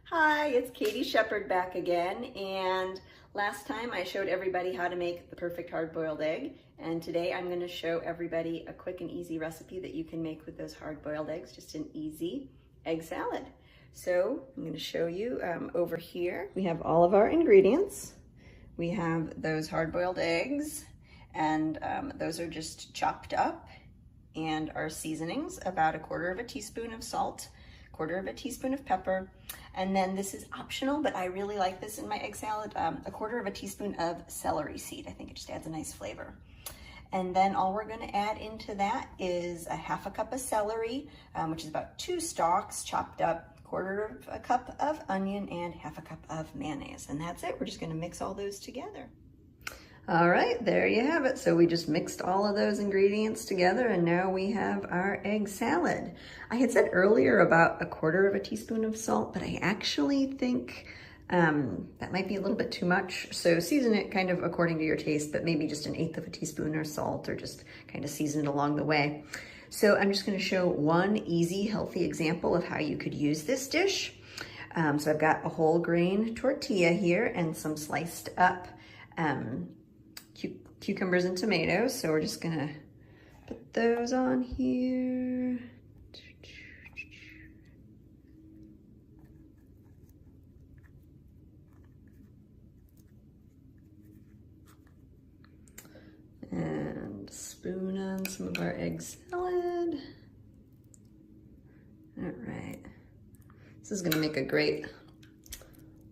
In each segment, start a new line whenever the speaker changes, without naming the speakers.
Hi, it's Katie Shepherd back again, and last time I showed everybody how to make the perfect hard-boiled egg, and today I'm going to show everybody a quick and easy recipe that you can make with those hard-boiled eggs, just an easy egg salad. So I'm going to show you over here. We have all of our ingredients. We have those hard-boiled eggs, and those are just chopped up, and our seasonings, about 1/4 teaspoon of salt, 1/4 teaspoon of pepper, and then this is optional, but I really like this in my egg salad, 1/4 teaspoon of celery seed. I think it just adds a nice flavor. And then all we're gonna add into that is 1/2 cup of celery, which is about 2 stalks chopped up, 1/4 cup of onion, and 1/2 cup of mayonnaise. And that's it, we're just gonna mix all those together. All right, there you have it. So we just mixed all of those ingredients together and now we have our egg salad. I had said earlier about 1/4 teaspoon of salt, but I actually think that might be a little bit too much. So season it kind of according to your taste, but maybe just 1/8 teaspoon of salt, or just kind of season it along the way. So I'm just gonna show one easy, healthy example of how you could use this dish. So I've got a whole grain tortilla here and some sliced up cucumbers and tomatoes. So we're just gonna put those on here. And spoon on some of our egg salad. All right. This is gonna make a great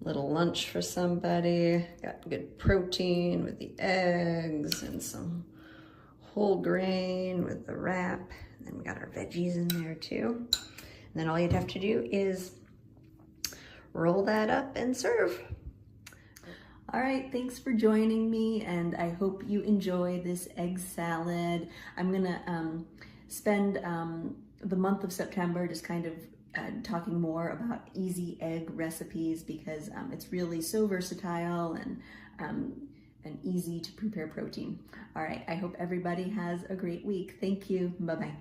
little lunch for somebody. Got good protein with the eggs and some whole grain with the wrap. And then we got our veggies in there too. And then all you'd have to do is roll that up and serve. All right, thanks for joining me, and I hope you enjoy this egg salad. I'm gonna spend the month of September just kind of talking more about easy egg recipes, because it's really so versatile and easy to prepare protein. All right, I hope everybody has a great week. Thank you. Bye-bye.